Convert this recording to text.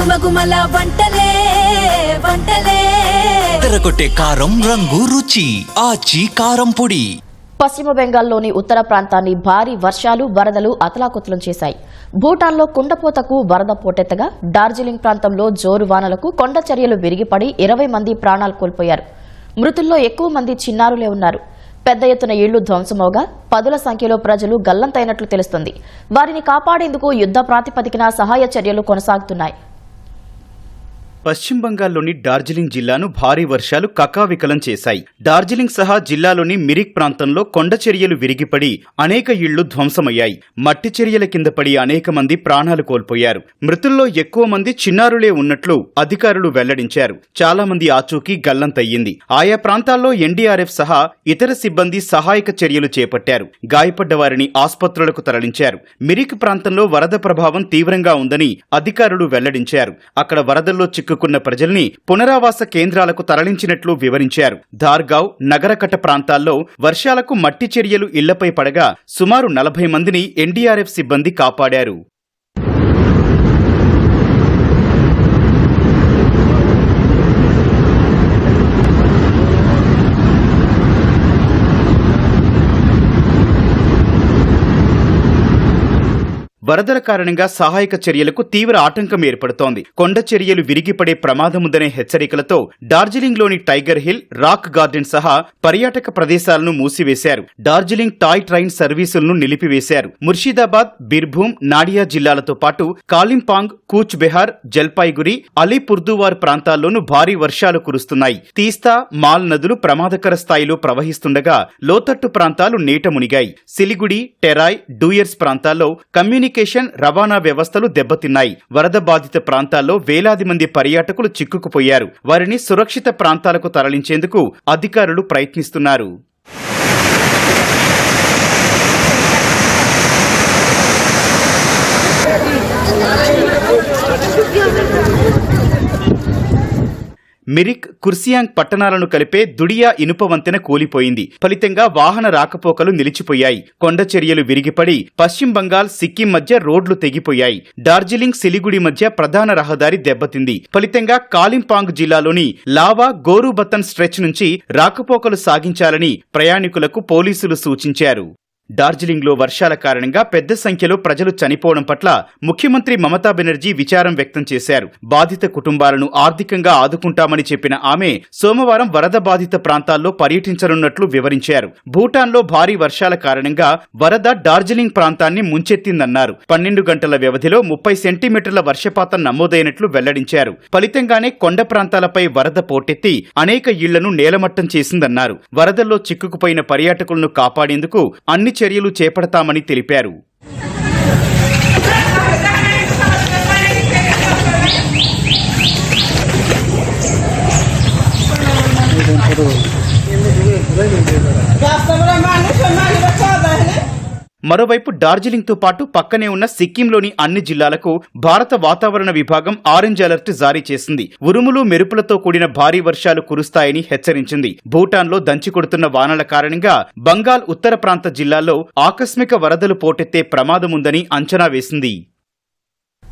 గుమగుమల వంటలే వంటలే తెరకొట్టే కారం రంగు రుచి ఆచి కారం పొడి. పశ్చిమ బెంగాల్లోని ఉత్తర ప్రాంతాన్ని భారీ వర్షాలు వరదలు అతలాకుతలం చేశాయి. భూటాన్లో కుండపోతకు వరద పోటెత్తగా డార్జిలింగ్ ప్రాంతంలో జోరు వానలకు కొండ చర్యలు విరిగిపడి 20 మంది ప్రాణాలు కోల్పోయారు. మృతుల్లో ఎక్కువ మంది చిన్నారులే ఉన్నారు. పెద్ద ఎత్తున ఇళ్లు ధ్వంసమవగా పదుల సంఖ్యలో ప్రజలు గల్లంతైనట్లు తెలుస్తోంది. వారిని కాపాడేందుకు యుద్ధ ప్రాతిపదికన సహాయ చర్యలు కొనసాగుతున్నాయి. పశ్చిమ బంగాల్లోని డార్జిలింగ్ జిల్లాను భారీ వర్షాలు కకావికలం చేశాయి. డార్జిలింగ్ సహా జిల్లాలోని మిరిక్ ప్రాంతంలో కొండ చర్యలు విరిగిపడి అనేక ఇళ్లు ధ్వంసమయ్యాయి. మట్టి చర్యల కింద పడి అనేక మంది ప్రాణాలు కోల్పోయారు. మృతుల్లో ఎక్కువ మంది చిన్నారులే ఉన్నట్లు అధికారులు వెల్లడించారు. చాలా మంది ఆచూకీ గల్లంతయ్యింది. ఆయా ప్రాంతాల్లో ఎన్డీఆర్ఎఫ్ సహా ఇతర సిబ్బంది సహాయక చర్యలు చేపట్టారు. గాయపడ్డ వారిని ఆసుపత్రులకు తరలించారు. మిరిక్ ప్రాంతంలో వరద ప్రభావం తీవ్రంగా ఉందని అధికారులు వెల్లడించారు. అక్కడ వరదల్లో చిక్కుకున్న ప్రజల్ని పునరావాస కేంద్రాలకు తరలించినట్లు వివరించారు. ధార్గావ్, నగరకట ప్రాంతాల్లో వర్షాలకు మట్టి చర్యలు ఇళ్లపై పడగా సుమారు 40 మందిని ఎన్డీఆర్ఎఫ్ సిబ్బంది కాపాడారు. వరదల కారణంగా సహాయక చర్యలకు తీవ్ర ఆటంకం ఏర్పడుతోంది. కొండ చర్యలు విరిగిపడే ప్రమాదముందనే హెచ్చరికలతో డార్జిలింగ్లోని టైగర్ హిల్, రాక్ గార్డెన్ సహా పర్యాటక ప్రదేశాలను మూసివేశారు. డార్జిలింగ్ టాయ్ ట్రైన్ సర్వీసులను నిలిపివేశారు. ముర్షిదాబాద్, బిర్భూం, నాడియా జిల్లాలతో పాటు కాలింపాంగ్, కూచ్ బెహార్, జల్పాయిగురి, అలీపుర్దువార్ ప్రాంతాల్లోనూ భారీ వర్షాలు కురుస్తున్నాయి. తీస్తా, మాల్ నదులు ప్రమాదకర స్థాయిలో ప్రవహిస్తుండగా లోతట్టు ప్రాంతాలు నీట మునిగాయి. సిలిగుడి, టెరాయ్, డూయర్స్ ప్రాంతాల్లో కమ్యూనికేషన్, రవాణా వ్యవస్థలు దెబ్బతిన్నాయి. వరద బాధిత ప్రాంతాల్లో వేలాది మంది పర్యాటకులు చిక్కుకుపోయారు. వారిని సురక్షిత ప్రాంతాలకు తరలించేందుకు అధికారులు ప్రయత్నిస్తున్నారు. మిరిక్, కుర్సియాంగ్ పట్టణాలను కలిపే దుడియా ఇనుప వంతెన కూలిపోయింది. ఫలితంగా వాహన రాకపోకలు నిలిచిపోయాయి. కొండ చర్యలు విరిగిపడి పశ్చిమ బంగాల్, సిక్కిం మధ్య రోడ్లు తెగిపోయాయి. డార్జిలింగ్, సిలిగుడి మధ్య ప్రధాన రహదారి దెబ్బతింది. ఫలితంగా కాలింపాంగ్ జిల్లాలోని లావా, గోరుబతన్ స్ట్రెచ్ నుంచి రాకపోకలు సాగించాలని ప్రయాణికులకు పోలీసులు సూచించారు. డార్జిలింగ్లో వర్షాల కారణంగా పెద్ద సంఖ్యలో ప్రజలు చనిపోవడం పట్ల ముఖ్యమంత్రి మమతా బెనర్జీ విచారం వ్యక్తం చేశారు. బాధిత కుటుంబాలను ఆర్థికంగా ఆదుకుంటామని చెప్పిన ఆమె సోమవారం వరద బాధిత ప్రాంతాల్లో పర్యటించనున్నట్లు వివరించారు. భూటాన్లో భారీ వర్షాల కారణంగా వరద డార్జిలింగ్ ప్రాంతాన్ని ముంచెత్తిందన్నారు. 12 గంటల వ్యవధిలో 30 సెంటీమీటర్ల వర్షపాతం నమోదైనట్లు వెల్లడించారు. ఫలితంగానే కొండ ప్రాంతాలపై వరద పోటెత్తి అనేక ఇళ్లను నేలమట్టం చేసిందన్నారు. వరదల్లో చిక్కుకుపోయిన పర్యాటకులను కాపాడేందుకు అన్ని చర్యలు చేపడతామని తెలిపారు. మరోవైపు డార్జిలింగ్తో పాటు పక్కనే ఉన్న సిక్కింలోని అన్ని జిల్లాలకు భారత వాతావరణ విభాగం ఆరెంజ్ అలర్ట్ జారీ చేసింది. ఉరుములు, మెరుపులతో కూడిన భారీ వర్షాలు కురుస్తాయని హెచ్చరించింది. భూటాన్లో దంచికొడుతున్న వానల కారణంగా బంగాల్ ఉత్తర ప్రాంత జిల్లాల్లో ఆకస్మిక వరదలు పోటెత్తే ప్రమాదముందని అంచనా వేసింది.